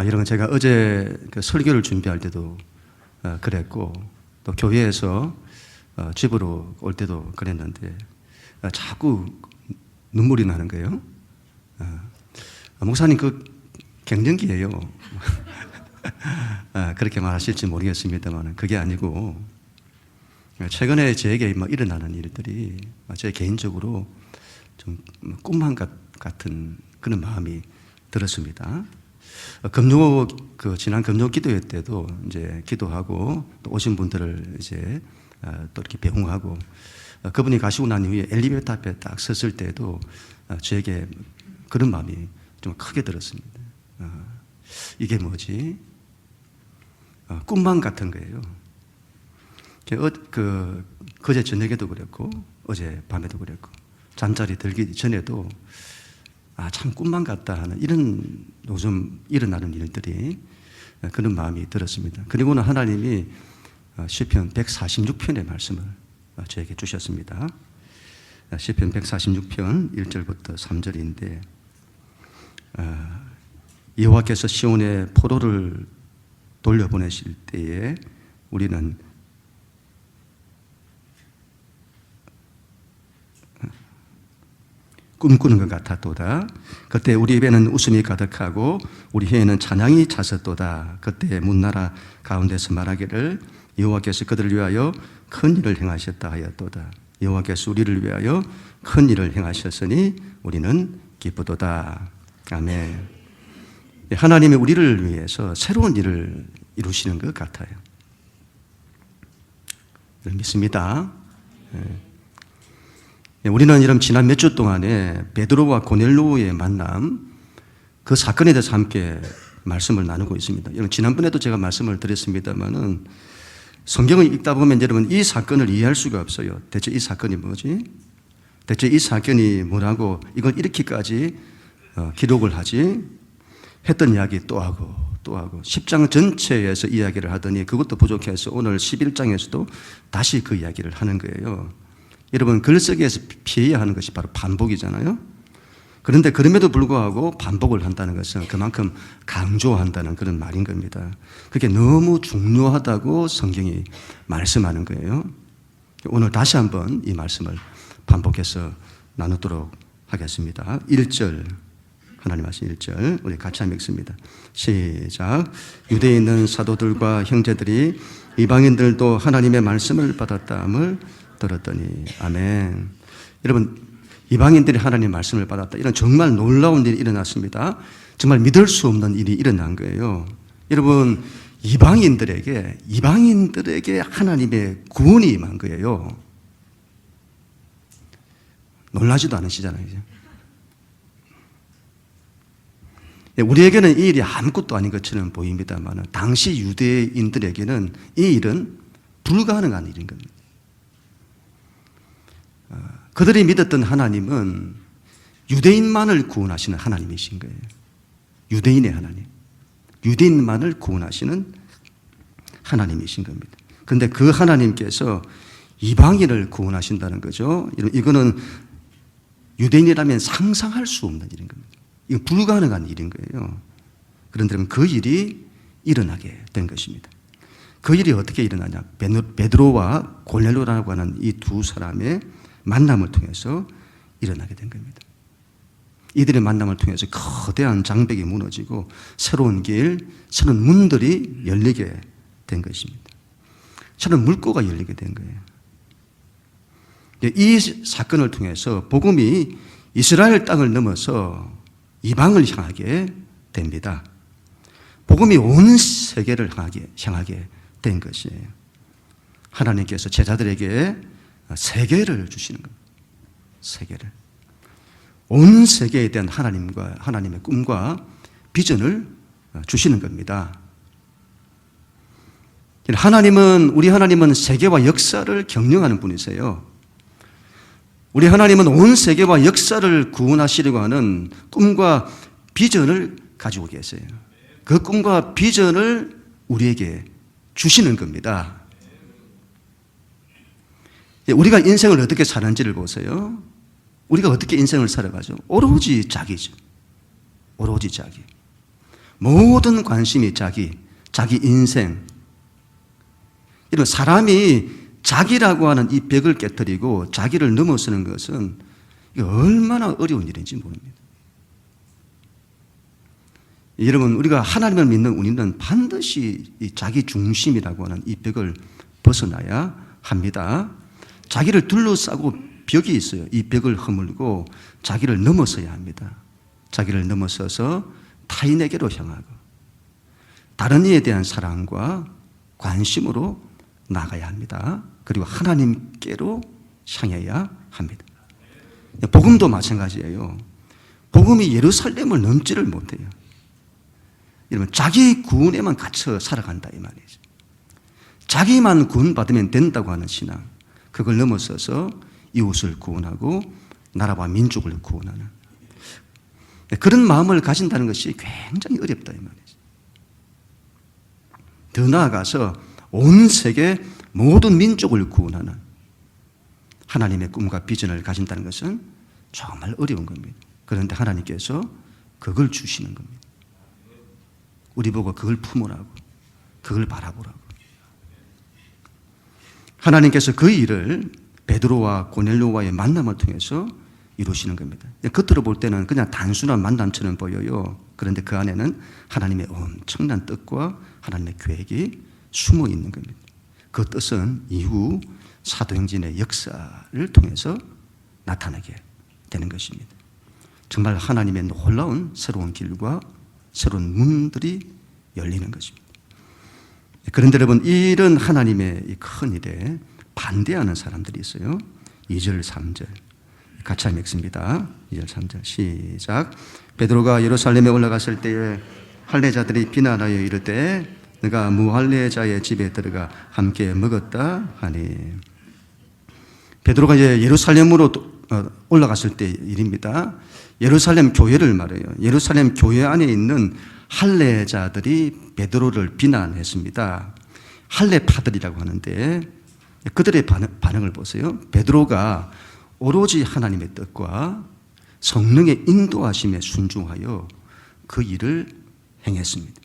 이런 건 제가 어제 그 설교를 준비할 때도 그랬고, 또 교회에서 집으로 올 때도 그랬는데, 자꾸 눈물이 나는 거예요. 목사님 그 갱년기예요. 그렇게 말하실지 모르겠습니다만 그게 아니고, 최근에 저에게 일어나는 일들이 제 개인적으로 좀 꿈만 같은 그런 마음이 들었습니다. 지난 금요 기도회 때도 이제 기도하고 또 오신 분들을 이제 또 이렇게 배웅하고, 그분이 가시고 난 이후에 엘리베이터 앞에 딱 섰을 때도 저에게 그런 마음이 좀 크게 들었습니다. 이게 뭐지? 꿈만 같은 거예요. 그제 저녁에도 그랬고, 어제 밤에도 그랬고, 잠자리 들기 전에도 참 꿈만 같다 하는 이런 요즘 일어나는 일들이 그런 마음이 들었습니다. 그리고는 하나님이 시편 146편의 말씀을 저에게 주셨습니다. 시편 146편 1절부터 3절인데, 여호와께서 시온에 포도를 돌려보내실 때에 우리는 꿈꾸는 것 같았도다. 그때 우리 입에는 웃음이 가득하고 우리 혀에는 찬양이 찼었도다. 그때 문나라 가운데서 말하기를 여호와께서 그들을 위하여 큰 일을 행하셨다 하였도다. 여호와께서 우리를 위하여 큰 일을 행하셨으니 우리는 기쁘도다. 아멘. 하나님이 우리를 위해서 새로운 일을 이루시는 것 같아요. 믿습니다. 우리는 이런 지난 몇 주 동안에 베드로와 고넬료의 만남, 그 사건에 대해서 함께 말씀을 나누고 있습니다. 여러분, 지난번에도 제가 말씀을 드렸습니다만은 성경을 읽다 보면 여러분 이 사건을 이해할 수가 없어요. 대체 이 사건이 뭐지? 대체 이 사건이 뭐라고 이걸 이렇게까지 기록을 하지? 했던 이야기 또 하고 또 하고 10장 전체에서 이야기를 하더니 그것도 부족해서 오늘 11장에서도 다시 그 이야기를 하는 거예요. 여러분, 글쓰기에서 피해야 하는 것이 바로 반복이잖아요. 그런데 그럼에도 불구하고 반복을 한다는 것은 그만큼 강조한다는 그런 말인 겁니다. 그게 너무 중요하다고 성경이 말씀하는 거예요. 오늘 다시 한번 이 말씀을 반복해서 나누도록 하겠습니다. 1절, 하나님 말씀 1절 우리 같이 한번 읽습니다. 시작. 유대에 있는 사도들과 형제들이 이방인들도 하나님의 말씀을 받았다함을 들었더니. 아멘. 여러분, 이방인들이 하나님의 말씀을 받았다, 이런 정말 놀라운 일이 일어났습니다. 정말 믿을 수 없는 일이 일어난 거예요. 여러분, 이방인들에게 하나님의 구원이 임한 거예요. 놀라지도 않으시잖아요. 우리에게는 이 일이 아무것도 아닌 것처럼 보입니다만 당시 유대인들에게는 이 일은 불가능한 일인 겁니다. 그들이 믿었던 하나님은 유대인만을 구원하시는 하나님이신 거예요. 유대인의 하나님, 유대인만을 구원하시는 하나님이신 겁니다. 그런데 그 하나님께서 이방인을 구원하신다는 거죠. 이거는 유대인이라면 상상할 수 없는 일인 겁니다. 이건 불가능한 일인 거예요. 그런데 그 일이 일어나게 된 것입니다. 그 일이 어떻게 일어나냐? 베드로와 고넬료라고 하는 이 두 사람의 만남을 통해서 일어나게 된 겁니다. 이들의 만남을 통해서 거대한 장벽이 무너지고 새로운 길, 새로운 문들이 열리게 된 것입니다. 새로운 물꼬가 열리게 된 거예요. 이 사건을 통해서 복음이 이스라엘 땅을 넘어서 이방을 향하게 됩니다. 복음이 온 세계를 향하게 된 것이에요. 하나님께서 제자들에게 세계를 주시는 겁니다. 세계를. 온 세계에 대한 하나님의 꿈과 비전을 주시는 겁니다. 우리 하나님은 세계와 역사를 경영하는 분이세요. 우리 하나님은 온 세계와 역사를 구원하시려고 하는 꿈과 비전을 가지고 계세요. 그 꿈과 비전을 우리에게 주시는 겁니다. 우리가 인생을 어떻게 사는지를 보세요. 우리가 어떻게 인생을 살아가죠? 오로지 자기죠. 오로지 자기. 모든 관심이 자기 인생. 이런 사람이 자기라고 하는 이 벽을 깨뜨리고 자기를 넘어서는 것은 이게 얼마나 어려운 일인지 모릅니다. 여러분, 우리가 하나님을 믿는 우리는 반드시 이 자기 중심이라고 하는 이 벽을 벗어나야 합니다. 자기를 둘러싸고 벽이 있어요. 이 벽을 허물고 자기를 넘어서야 합니다. 자기를 넘어서서 타인에게로 향하고 다른 이에 대한 사랑과 관심으로 나가야 합니다. 그리고 하나님께로 향해야 합니다. 복음도 마찬가지예요. 복음이 예루살렘을 넘지를 못해요. 이러면 자기 구원에만 갇혀 살아간다 이 말이죠. 자기만 구원받으면 된다고 하는 신앙, 그걸 넘어서서 이웃을 구원하고 나라와 민족을 구원하는 그런 마음을 가진다는 것이 굉장히 어렵다 이 말이죠. 더 나아가서 온 세계 모든 민족을 구원하는 하나님의 꿈과 비전을 가진다는 것은 정말 어려운 겁니다. 그런데 하나님께서 그걸 주시는 겁니다. 우리 보고 그걸 품으라고, 그걸 바라보라고. 하나님께서 그 일을 베드로와 고넬료와의 만남을 통해서 이루시는 겁니다. 겉으로 볼 때는 그냥 단순한 만남처럼 보여요. 그런데 그 안에는 하나님의 엄청난 뜻과 하나님의 계획이 숨어 있는 겁니다. 그 뜻은 이후 사도행전의 역사를 통해서 나타나게 되는 것입니다. 정말 하나님의 놀라운 새로운 길과 새로운 문들이 열리는 것입니다. 그런데 여러분, 이런 하나님의 이 큰 일에 반대하는 사람들이 있어요. 2절, 3절 같이 한번 읽습니다. 2절, 3절 시작. 베드로가 예루살렘에 올라갔을 때에 할례자들이 비난하여 이르되 너가 무할례자의 집에 들어가 함께 먹었다 하니. 베드로가 이제 예루살렘으로 올라갔을 때 일입니다. 예루살렘 교회를 말해요. 예루살렘 교회 안에 있는 할례자들이 베드로를 비난했습니다. 할례파들이라고 하는데 그들의 반응을 보세요. 베드로가 오로지 하나님의 뜻과 성령의 인도하심에 순종하여 그 일을 행했습니다.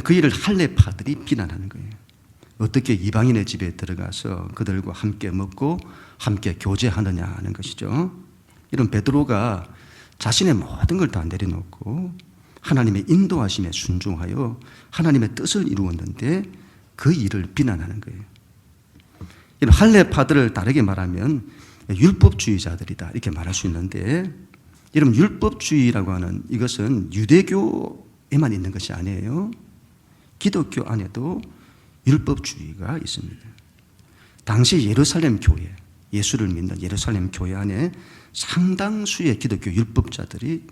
그 일을 할례파들이 비난하는 거예요. 어떻게 이방인의 집에 들어가서 그들과 함께 먹고 함께 교제하느냐 하는 것이죠. 이런 베드로가 자신의 모든 걸 다 내려놓고 하나님의 인도하심에 순종하여 하나님의 뜻을 이루었는데 그 일을 비난하는 거예요. 이런 할례파들을 다르게 말하면 율법주의자들이다 이렇게 말할 수 있는데, 이런 율법주의라고 하는 이것은 유대교에만 있는 것이 아니에요. 기독교 안에도 율법주의가 있습니다. 당시 예루살렘 교회, 예수를 믿는 예루살렘 교회 안에 상당수의 기독교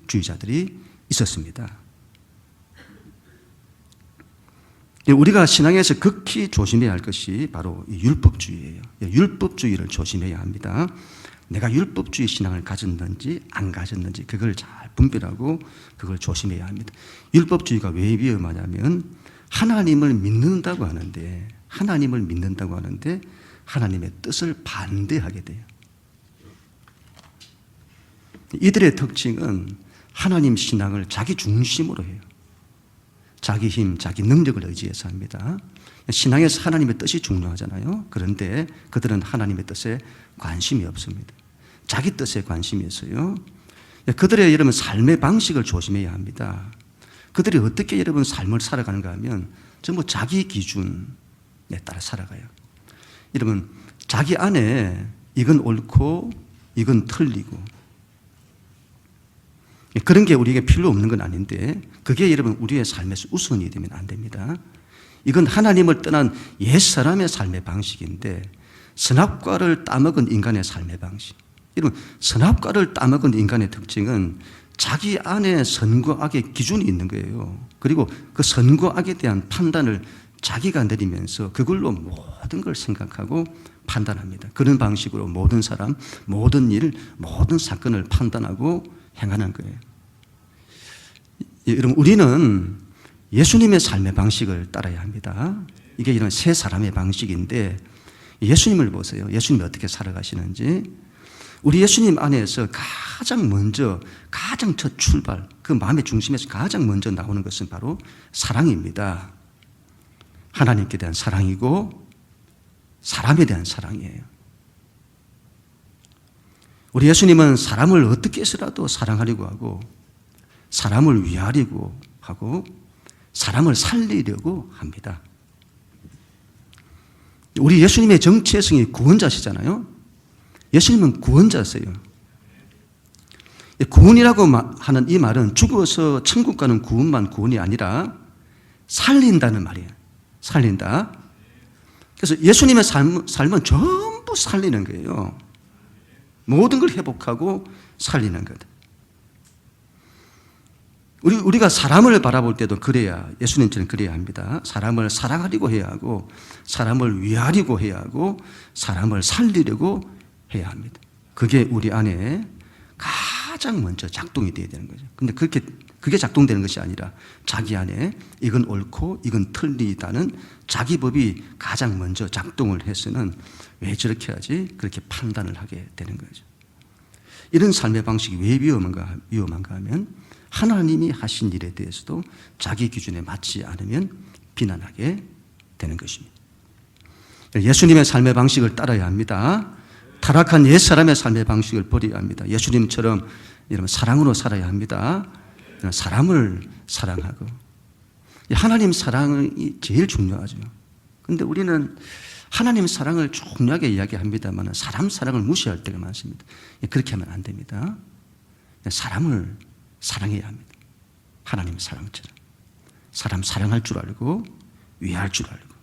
주의자들이 있었습니다. 우리가 신앙에서 극히 조심해야 할 것이 바로 율법주의예요. 율법주의를 조심해야 합니다. 내가 율법주의 신앙을 가졌는지 안 가졌는지 그걸 잘 분별하고 그걸 조심해야 합니다. 율법주의가 왜 위험하냐면 하나님을 믿는다고 하는데 하나님의 뜻을 반대하게 돼요. 이들의 특징은 하나님 신앙을 자기 중심으로 해요. 자기 힘, 자기 능력을 의지해서 합니다. 신앙에서 하나님의 뜻이 중요하잖아요. 그런데 그들은 하나님의 뜻에 관심이 없습니다. 자기 뜻에 관심이 있어요. 그들의 여러분 삶의 방식을 조심해야 합니다. 그들이 어떻게 여러분 삶을 살아가는가 하면 전부 자기 기준에 따라 살아가요. 여러분 자기 안에 이건 옳고 이건 틀리고 그런 게 우리에게 필요 없는 건 아닌데 그게 여러분 우리의 삶에서 우선이 되면 안 됩니다. 이건 하나님을 떠난 옛사람의 삶의 방식인데 선악과를 따먹은 인간의 삶의 방식. 여러분 선악과를 따먹은 인간의 특징은 자기 안에 선과 악의 기준이 있는 거예요. 그리고 그 선과 악에 대한 판단을 자기가 내리면서 그걸로 모든 걸 생각하고 판단합니다. 그런 방식으로 모든 사람, 모든 일, 모든 사건을 판단하고 행하는 거예요. 여러분 우리는 예수님의 삶의 방식을 따라야 합니다. 이게 이런 세 사람의 방식인데 예수님을 보세요. 예수님이 어떻게 살아가시는지. 우리 예수님 안에서 가장 먼저, 가장 첫 출발, 그 마음의 중심에서 가장 먼저 나오는 것은 바로 사랑입니다. 하나님께 대한 사랑이고 사람에 대한 사랑이에요. 우리 예수님은 사람을 어떻게 해서라도 사랑하려고 하고 사람을 위하려고 하고 사람을 살리려고 합니다. 우리 예수님의 정체성이 구원자시잖아요. 예수님은 구원자세요. 구원이라고 하는 이 말은 죽어서 천국 가는 구원만 구원이 아니라 살린다는 말이에요. 살린다. 그래서 예수님의 삶은 전부 살리는 거예요. 모든 걸 회복하고 살리는 것. 우리가 사람을 바라볼 때도 그래야, 예수님처럼 그래야 합니다. 사람을 사랑하려고 해야 하고, 사람을 위하려고 해야 하고, 사람을 살리려고 해야 합니다. 그게 우리 안에 가장 먼저 작동이 되어야 되는 거죠. 근데 그게 작동되는 것이 아니라 자기 안에 이건 옳고 이건 틀리다는 자기 법이 가장 먼저 작동을 해서는 왜 저렇게 하지? 그렇게 판단을 하게 되는 거죠. 이런 삶의 방식이 왜 위험한가 하면 하나님이 하신 일에 대해서도 자기 기준에 맞지 않으면 비난하게 되는 것입니다. 예수님의 삶의 방식을 따라야 합니다. 타락한 옛사람의 삶의 방식을 버려야 합니다. 예수님처럼 여러분 사랑으로 살아야 합니다. 사람을 사랑하고 하나님 사랑이 제일 중요하죠. 그런데 우리는 하나님 사랑을 중요하게 이야기합니다만 사람 사랑을 무시할 때가 많습니다. 그렇게 하면 안 됩니다. 사람을 사랑해야 합니다. 하나님 사랑처럼 사람 사랑할 줄 알고 위할 줄 알고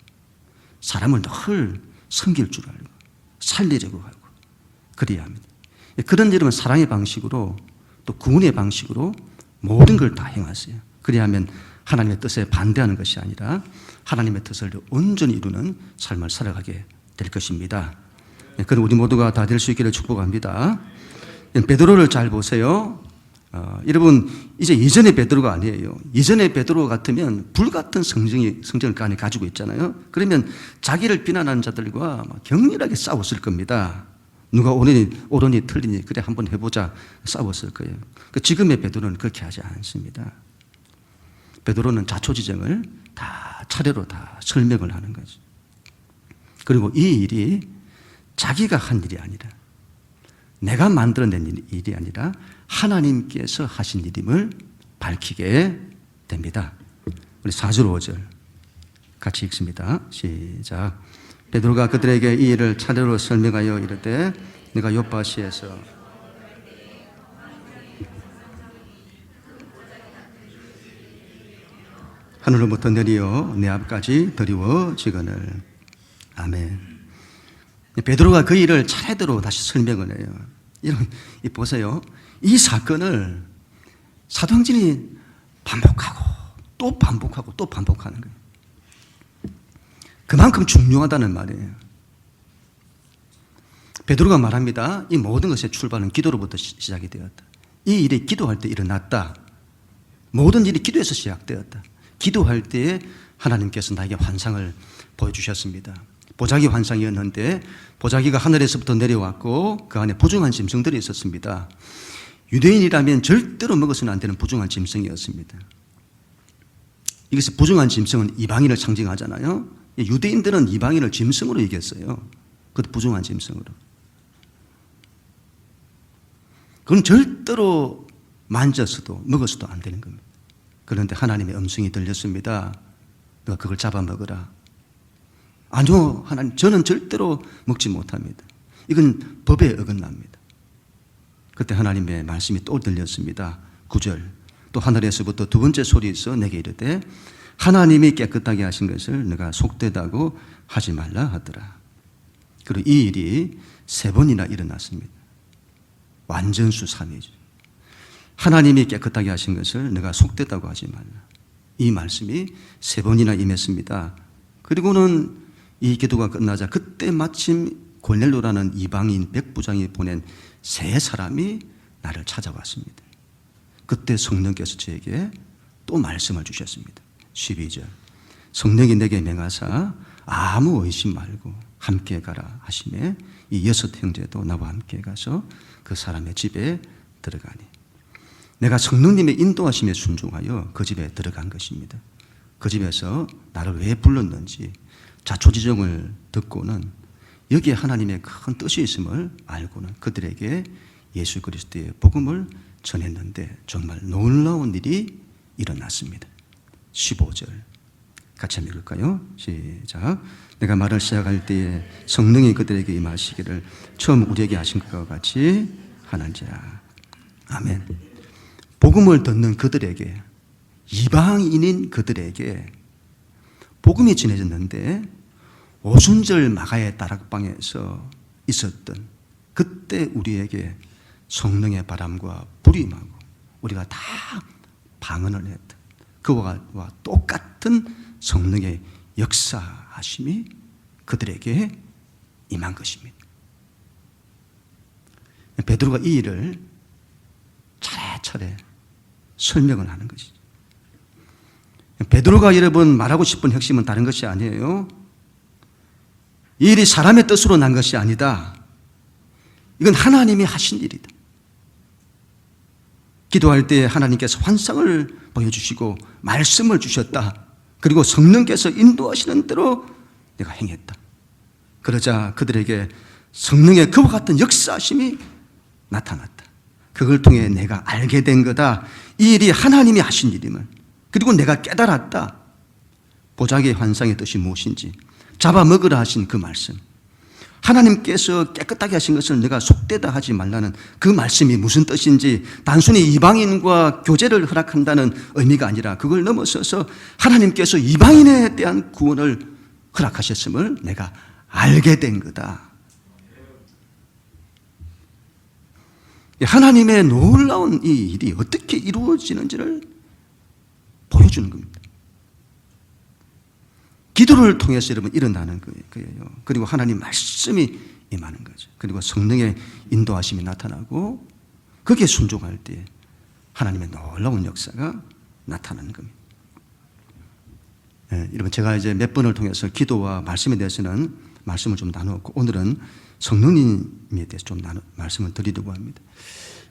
사람을 늘 섬길 줄 알고 살리려고 하고 그래야 합니다. 그런 여러분 사랑의 방식으로 또 구원의 방식으로 모든 걸 다 행하세요. 그래야 하면 하나님의 뜻에 반대하는 것이 아니라 하나님의 뜻을 온전히 이루는 삶을 살아가게 될 것입니다. 그럼 우리 모두가 다 될 수 있기를 축복합니다. 베드로를 잘 보세요. 여러분 이제 이전의 베드로가 아니에요. 이전의 베드로 같으면 불같은 성정을 그 안에 가지고 있잖아요. 그러면 자기를 비난하는 자들과 격렬하게 싸웠을 겁니다. 누가 옳으니 틀리니 그래 한번 해보자 싸웠을 거예요. 지금의 베드로는 그렇게 하지 않습니다. 베드로는 자초지정을 다 차례로 다 설명을 하는 거죠. 그리고 이 일이 자기가 한 일이 아니라 내가 만들어낸 일이 아니라 하나님께서 하신 일임을 밝히게 됩니다. 우리 4절 5절 같이 읽습니다. 시작. 베드로가 그들에게 이 일을 차례로 설명하여 이르되 내가 요파시에서 하늘로부터 내리어 내 앞까지 드리워지거늘. 아멘. 베드로가 그 일을 차례대로 다시 설명을 해요. 보세요. 이 사건을 사도행전이 반복하고 또 반복하고 또 반복하는 거예요. 그만큼 중요하다는 말이에요. 베드로가 말합니다. 이 모든 것의 출발은 기도로부터 시작이 되었다. 이 일이 기도할 때 일어났다. 모든 일이 기도에서 시작되었다. 기도할 때에 하나님께서 나에게 환상을 보여주셨습니다. 보자기 환상이었는데 보자기가 하늘에서부터 내려왔고 그 안에 부정한 짐승들이 있었습니다. 유대인이라면 절대로 먹어서는 안 되는 부정한 짐승이었습니다. 이것이 부정한 짐승은 이방인을 상징하잖아요. 유대인들은 이방인을 짐승으로 이겼어요. 그것도 부정한 짐승으로. 그건 절대로 만져서도 먹어서도 안 되는 겁니다. 그런데 하나님의 음성이 들렸습니다. 너가 그걸 잡아먹어라. 아니요, 하나님, 저는 절대로 먹지 못합니다. 이건 법에 어긋납니다. 그때 하나님의 말씀이 또 들렸습니다. 9절. 또 하늘에서부터 두 번째 소리에서 내게 이르되 하나님이 깨끗하게 하신 것을 너가 속되다고 하지 말라 하더라. 그리고 이 일이 3번이나 일어났습니다. 완전수 3이죠. 하나님이 깨끗하게 하신 것을 너가 속되다고 하지 말라. 이 말씀이 3번이나 임했습니다. 그리고는 이 기도가 끝나자 그때 마침 고넬료라는 이방인 백부장이 보낸 3사람이 나를 찾아왔습니다. 그때 성령께서 저에게 또 말씀을 주셨습니다. 12절. 성령이 내게 명하사 아무 의심 말고 함께 가라 하심에 이 6 형제도 나와 함께 가서 그 사람의 집에 들어가니 내가 성령님의 인도하심에 순종하여 그 집에 들어간 것입니다. 그 집에서 나를 왜 불렀는지 자초지종을 듣고는 여기에 하나님의 큰 뜻이 있음을 알고는 그들에게 예수 그리스도의 복음을 전했는데 정말 놀라운 일이 일어났습니다. 15절 같이 한번 읽을까요? 시작. 내가 말을 시작할 때에 성령이 그들에게 임하시기를 처음 우리에게 하신 것과 같이 하는지라. 아멘. 복음을 듣는 그들에게, 이방인인 그들에게 복음이 전해졌는데 오순절 마가의 다락방에서 있었던 그때 우리에게 성령의 바람과 불이 임하고 우리가 다 방언을 했던 그와 똑같은 성령의 역사하심이 그들에게 임한 것입니다. 베드로가 이 일을 차례차례 설명을 하는 것이죠. 베드로가 여러분 말하고 싶은 핵심은 다른 것이 아니에요. 이 일이 사람의 뜻으로 난 것이 아니다. 이건 하나님이 하신 일이다. 기도할 때 하나님께서 환상을 보여주시고 말씀을 주셨다. 그리고 성령께서 인도하시는 대로 내가 행했다. 그러자 그들에게 성령의 그와 같은 역사하심이 나타났다. 그걸 통해 내가 알게 된 거다. 이 일이 하나님이 하신 일임을. 그리고 내가 깨달았다. 보자기의 환상의 뜻이 무엇인지, 잡아먹으라 하신 그 말씀, 하나님께서 깨끗하게 하신 것을 내가 속되다 하지 말라는 그 말씀이 무슨 뜻인지, 단순히 이방인과 교제를 허락한다는 의미가 아니라 그걸 넘어서서 하나님께서 이방인에 대한 구원을 허락하셨음을 내가 알게 된 거다. 하나님의 놀라운 이 일이 어떻게 이루어지는지를 보여주는 겁니다. 기도를 통해서 여러분 일어나는 거예요. 그리고 하나님 말씀이 임하는 거죠. 그리고 성령의 인도하심이 나타나고 거기에 순종할 때 하나님의 놀라운 역사가 나타나는 겁니다. 네, 여러분 제가 이제 몇 번을 통해서 기도와 말씀에 대해서는 말씀을 좀 나누었고 오늘은 성령님에 대해서 좀 말씀을 드리려고 합니다.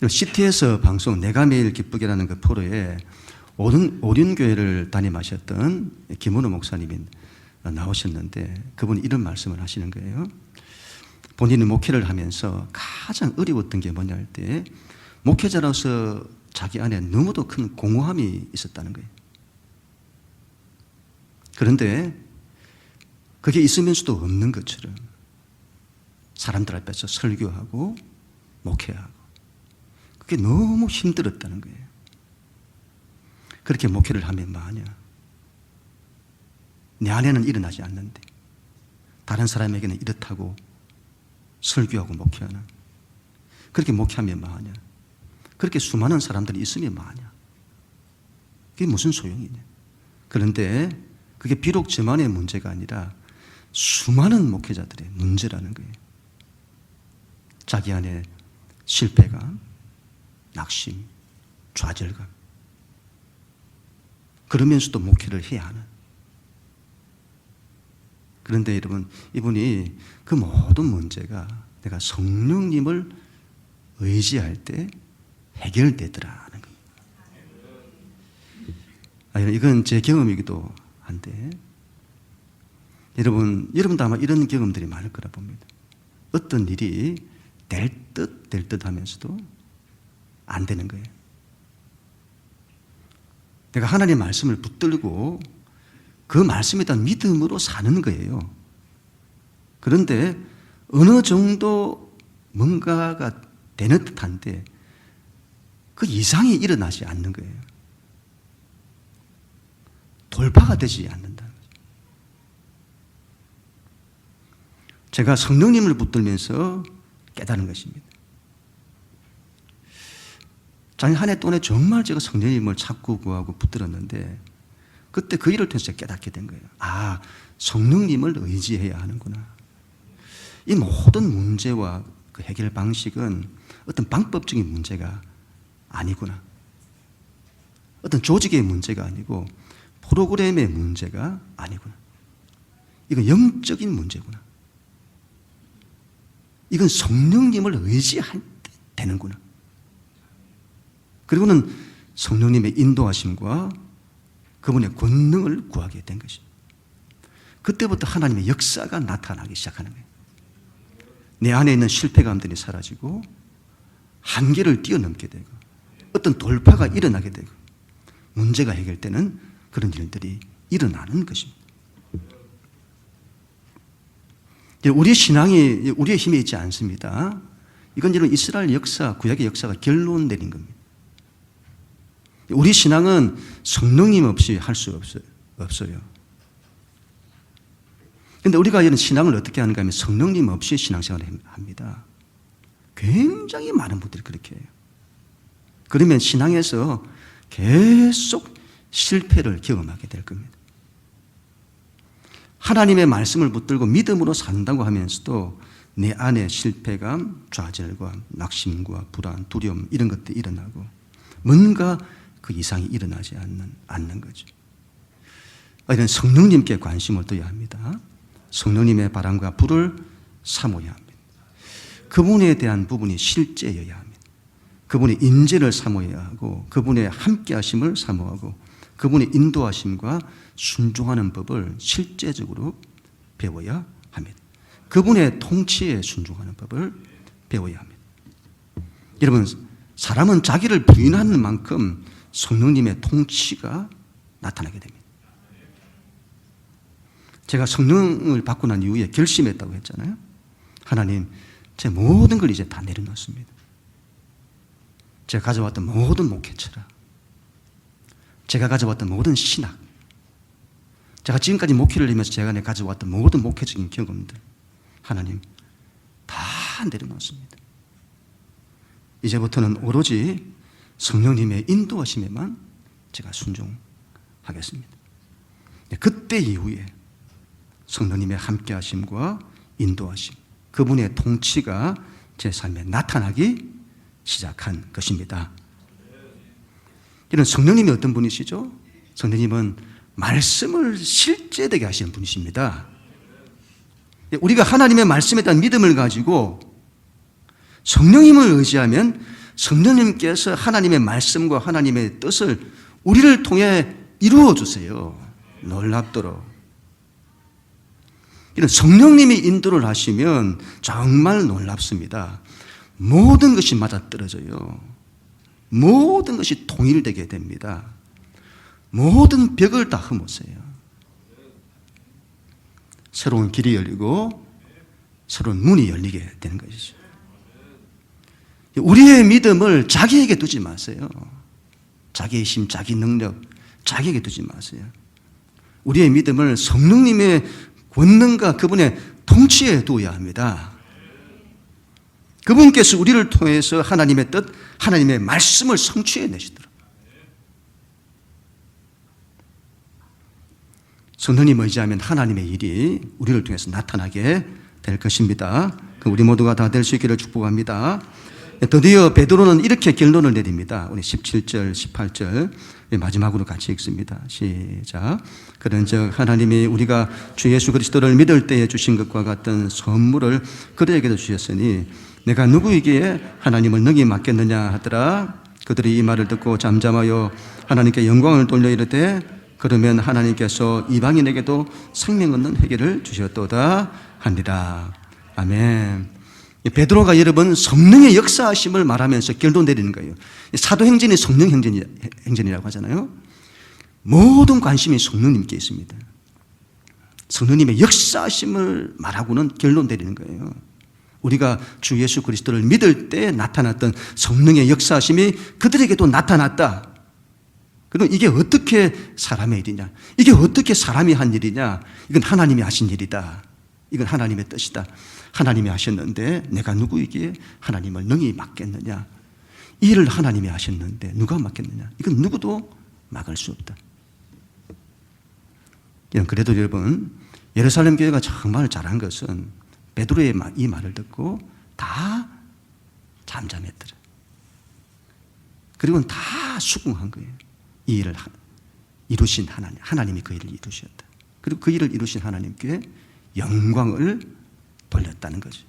CT에서 방송 내가 매일 기쁘게라는 그 프로에 오륜교회를 담임하셨던 김은호 목사님이 나오셨는데 그분이 이런 말씀을 하시는 거예요. 본인이 목회를 하면서 가장 어려웠던 게 뭐냐 할 때 목회자로서 자기 안에 너무도 큰 공허함이 있었다는 거예요. 그런데 그게 있으면서도 없는 것처럼 사람들 앞에서 설교하고 목회하고 그게 너무 힘들었다는 거예요. 그렇게 목회를 하면 뭐하냐? 내 안에는 일어나지 않는데 다른 사람에게는 이렇다고 설교하고 목회하는, 그렇게 목회하면 뭐하냐? 그렇게 수많은 사람들이 있으면 뭐하냐? 그게 무슨 소용이냐? 그런데 그게 비록 저만의 문제가 아니라 수많은 목회자들의 문제라는 거예요. 자기 안에 실패감, 낙심, 좌절감, 그러면서도 목회를 해야 하는. 그런데 여러분, 이분이 그 모든 문제가 내가 성령님을 의지할 때 해결되더라는 거예요. 이건 제 경험이기도 한데 여러분도 아마 이런 경험들이 많을 거라 봅니다. 어떤 일이 될 듯 하면서도 안 되는 거예요. 내가 하나님의 말씀을 붙들고 그 말씀에 대한 믿음으로 사는 거예요. 그런데 어느 정도 뭔가가 되는 듯한데 그 이상이 일어나지 않는 거예요. 돌파가 되지 않는다는 거죠. 제가 성령님을 붙들면서 깨달은 것입니다. 작년 한 해 동안에 정말 제가 성령님을 찾고 구하고 붙들었는데 그때 그 일을 통해서 깨닫게 된 거예요. 아, 성령님을 의지해야 하는구나. 이 모든 문제와 그 해결 방식은 어떤 방법적인 문제가 아니구나. 어떤 조직의 문제가 아니고 프로그램의 문제가 아니구나. 이건 영적인 문제구나. 이건 성령님을 의지할 때 되는구나. 그리고는 성령님의 인도하심과 그분의 권능을 구하게 된 것입니다. 그때부터 하나님의 역사가 나타나기 시작하는 거예요. 내 안에 있는 실패감들이 사라지고 한계를 뛰어넘게 되고 어떤 돌파가 일어나게 되고 문제가 해결되는 그런 일들이 일어나는 것입니다. 우리 신앙이 우리의 힘에 있지 않습니다. 이건 이런 이스라엘 역사, 구약의 역사가 결론 내린 겁니다. 우리 신앙은 성령님 없이 할 수 없어요. 그런데 우리가 이런 신앙을 어떻게 하는가 하면 성령님 없이 신앙생활을 합니다. 굉장히 많은 분들이 그렇게 해요. 그러면 신앙에서 계속 실패를 경험하게 될 겁니다. 하나님의 말씀을 붙들고 믿음으로 산다고 하면서도 내 안에 실패감, 좌절과 낙심과 불안, 두려움 이런 것들이 일어나고 뭔가 그 이상이 일어나지 않는 거죠. 이런 성령님께 관심을 둬야 합니다. 성령님의 바람과 불을 사모해야 합니다. 그분에 대한 부분이 실제여야 합니다. 그분의 인재를 사모해야 하고 그분의 함께하심을 사모하고 그분의 인도하심과 순종하는 법을 실제적으로 배워야 합니다. 그분의 통치에 순종하는 법을 배워야 합니다. 여러분, 사람은 자기를 부인하는 만큼 성령님의 통치가 나타나게 됩니다. 제가 성령을 받고 난 이후에 결심했다고 했잖아요. 하나님, 제 모든 걸 이제 다 내려놓습니다. 제가 가져왔던 모든 목회처라, 제가 가져왔던 모든 신학, 제가 지금까지 목회를 하면서 제가 가져왔던 모든 목회적인 경험들, 하나님 다 내려놓습니다. 이제부터는 오로지 성령님의 인도하심에만 제가 순종하겠습니다. 그때 이후에 성령님의 함께하심과 인도하심, 그분의 통치가 제 삶에 나타나기 시작한 것입니다. 이런 성령님이 어떤 분이시죠? 성령님은 말씀을 실제되게 하시는 분이십니다. 우리가 하나님의 말씀에 대한 믿음을 가지고 성령님을 의지하면 성령님께서 하나님의 말씀과 하나님의 뜻을 우리를 통해 이루어 주세요. 놀랍도록. 이런 성령님이 인도를 하시면 정말 놀랍습니다. 모든 것이 맞아떨어져요. 모든 것이 통일되게 됩니다. 모든 벽을 다 흠으세요. 새로운 길이 열리고 새로운 문이 열리게 되는 것이죠. 우리의 믿음을 자기에게 두지 마세요. 자기의 힘, 자기 능력, 자기에게 두지 마세요. 우리의 믿음을 성령님의 권능과 그분의 통치에 두어야 합니다. 그분께서 우리를 통해서 하나님의 뜻, 하나님의 말씀을 성취해 내시더라고요. 성령님 의지하면 하나님의 일이 우리를 통해서 나타나게 될 것입니다. 우리 모두가 다 될 수 있기를 축복합니다. 드디어 베드로는 이렇게 결론을 내립니다. 우리 17절, 18절 마지막으로 같이 읽습니다. 시작. 그런즉 하나님이 우리가 주 예수 그리스도를 믿을 때에 주신 것과 같은 선물을 그들에게도 주셨으니 내가 누구에게 하나님을 능히 맡겠느냐 하더라. 그들이 이 말을 듣고 잠잠하여 하나님께 영광을 돌려 이르되 그러면 하나님께서 이방인에게도 생명 얻는 회개를 주셨도다 하니라. 아멘. 베드로가 여러분 성령의 역사하심을 말하면서 결론 내리는 거예요. 사도행전이 성령 행전이라고 하잖아요. 모든 관심이 성령님께 있습니다. 성령님의 역사하심을 말하고는 결론 내리는 거예요. 우리가 주 예수 그리스도를 믿을 때 나타났던 성령의 역사하심이 그들에게도 나타났다. 그럼 이게 어떻게 사람의 일이냐? 이게 어떻게 사람이 한 일이냐? 이건 하나님이 하신 일이다. 이건 하나님의 뜻이다. 하나님이 하셨는데 내가 누구에게 하나님을 능히 맡겠느냐? 이 일을 하나님이 하셨는데 누가 맡겠느냐? 이건 누구도 막을 수 없다. 그래도 여러분, 예루살렘 교회가 정말 잘한 것은 베드로의 이 말을 듣고 다 잠잠했더라. 그리고 다 수긍한 거예요. 이 일을 이루신 하나님이 그 일을 이루셨다. 그리고 그 일을 이루신 하나님께 영광을 돌렸다는 거죠.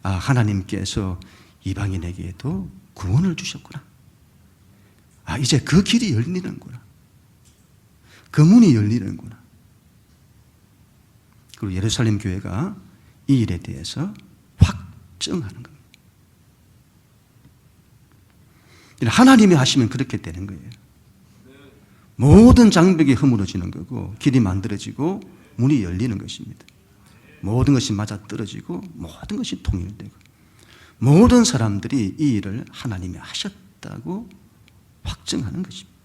하나님께서 이방인에게도 구원을 주셨구나. 이제 그 길이 열리는구나. 그 문이 열리는구나. 그리고 예루살렘 교회가 이 일에 대해서 확증하는 겁니다. 하나님이 하시면 그렇게 되는 거예요. 모든 장벽이 허물어지는 거고 길이 만들어지고 문이 열리는 것입니다. 모든 것이 맞아떨어지고 모든 것이 통일되고 모든 사람들이 이 일을 하나님이 하셨다고 확증하는 것입니다.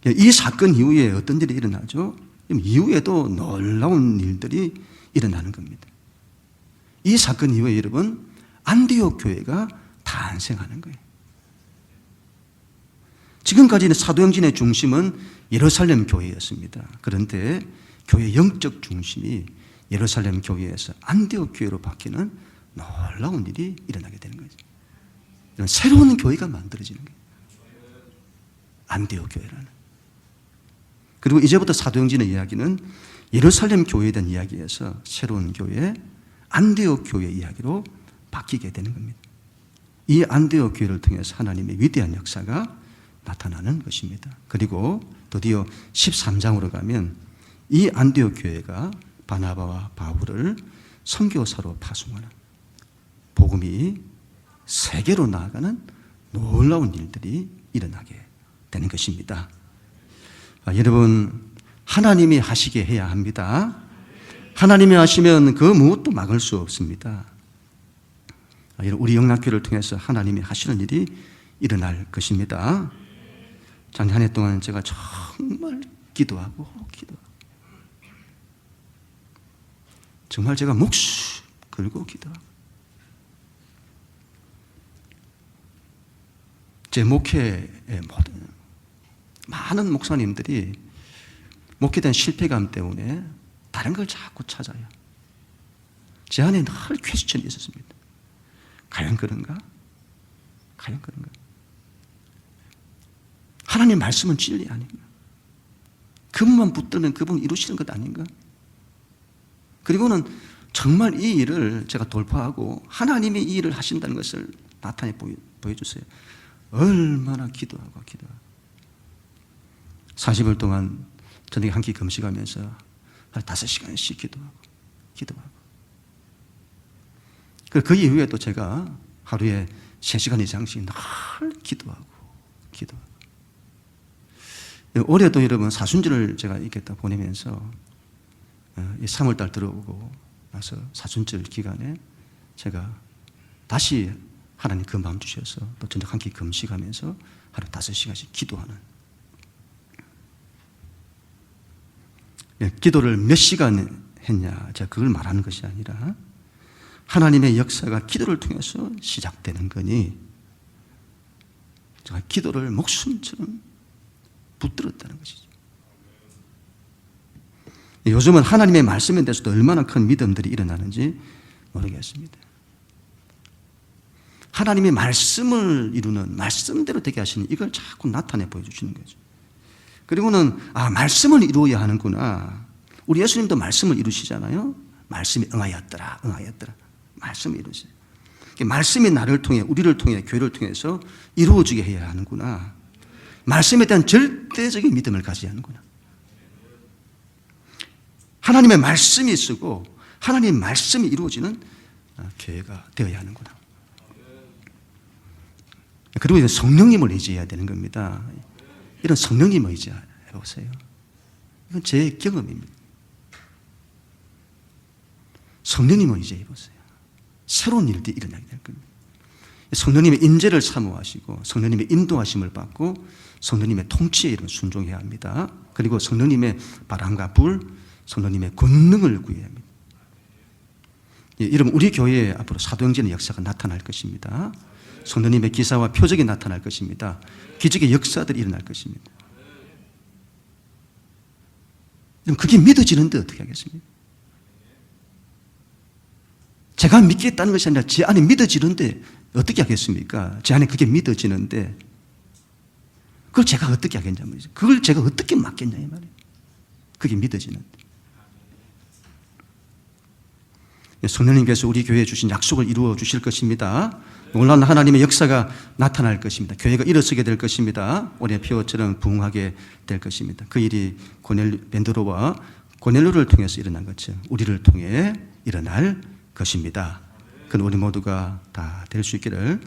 이 사건 이후에 어떤 일이 일어나죠? 이후에도 놀라운 일들이 일어나는 겁니다. 이 사건 이후에 여러분 안디옥 교회가 탄생하는 거예요. 지금까지는 사도행전의 중심은 예루살렘 교회였습니다. 그런데 교회 영적 중심이 예루살렘 교회에서 안디옥 교회로 바뀌는 놀라운 일이 일어나게 되는 거죠. 새로운 교회가 만들어지는 거예요. 안디옥 교회라는. 그리고 이제부터 사도행전의 이야기는 예루살렘 교회에 대한 이야기에서 새로운 교회, 안디옥 교회 이야기로 바뀌게 되는 겁니다. 이 안디옥 교회를 통해서 하나님의 위대한 역사가 나타나는 것입니다. 그리고 드디어 13장으로 가면 이 안디옥 교회가 바나바와 바울을 선교사로 파송하는 복음이 세계로 나아가는 놀라운 일들이 일어나게 되는 것입니다. 여러분, 하나님이 하시게 해야 합니다. 하나님이 하시면 그 무엇도 막을 수 없습니다. 우리 영락교를 통해서 하나님이 하시는 일이 일어날 것입니다. 작년 한 해 동안 제가 정말 기도하고 정말 제가 목숨 걸고 기도하고 제 목회의 모든 많은 목사님들이 목회된 실패감 때문에 다른 걸 자꾸 찾아요. 제 안에 늘 퀘스천이 있었습니다. 과연 그런가? 과연 그런가? 하나님 말씀은 진리 아닌가? 그분만 붙들면 그분 이루시는 것 아닌가? 그리고는 정말 이 일을 제가 돌파하고 하나님이 이 일을 하신다는 것을 나타내 보여주세요. 얼마나 기도하고 40일 동안 저녁에 한 끼 금식하면서 한 5시간씩 기도하고 그 이후에도 제가 하루에 3시간 이상씩 늘 기도하고 올해도 여러분 사순절을 제가 있겠다 보내면서 3월달 들어오고 나서 사순절 기간에 제가 다시 하나님 그 마음 주셔서 또 저녁 한 끼 금식하면서 하루 5시간씩 기도하는, 기도를 몇 시간 했냐, 제가 그걸 말하는 것이 아니라 하나님의 역사가 기도를 통해서 시작되는 거니 제가 기도를 목숨처럼 붙들었다는 것이죠. 요즘은 하나님의 말씀에 대해서도 얼마나 큰 믿음들이 일어나는지 모르겠습니다. 하나님의 말씀을 이루는, 말씀대로 되게 하시는 이걸 자꾸 나타내 보여주시는 거죠. 그리고는 말씀을 이루어야 하는구나. 우리 예수님도 말씀을 이루시잖아요. 말씀이 응하였더라. 말씀을 이루세요. 말씀이 나를 통해, 우리를 통해, 교회를 통해서 이루어지게 해야 하는구나. 말씀에 대한 절대적인 믿음을 가져야 하는구나. 하나님의 말씀이 쓰고 하나님의 말씀이 이루어지는 교회가 되어야 하는구나. 그리고 이제 성령님을 의지해야 되는 겁니다. 이런 성령님을 의지해 보세요. 이건 제 경험입니다. 성령님을 의지해 보세요. 새로운 일들이 일어나게 될 겁니다. 성령님의 인재를 사모하시고 성령님의 인도하심을 받고 성령님의 통치에 이런 순종해야 합니다. 그리고 성령님의 바람과 불, 성령님의 권능을 구해야 합니다. 여러분, 우리 교회에 앞으로 사도행전의 역사가 나타날 것입니다. 성령님의 기사와 표적이 나타날 것입니다. 기적의 역사들이 일어날 것입니다. 그럼 그게 믿어지는데 어떻게 하겠습니까? 제가 믿겠다는 것이 아니라 제 안에 믿어지는데 어떻게 하겠습니까? 제 안에 그게 믿어지는데 그걸 제가 어떻게 하겠냐 말이죠. 그걸 제가 어떻게 맡겠냐 이 말이에요. 그게 믿어지는데. 성령님께서 우리 교회에 주신 약속을 이루어 주실 것입니다. 놀라운 하나님의 역사가 나타날 것입니다. 교회가 일어서게 될 것입니다. 올해 피오처럼 부흥하게 될 것입니다. 그 일이 베드로와 고넬료를 통해서 일어난 것처럼 우리를 통해 일어날 것입니다. 그건 우리 모두가 다 될 수 있기를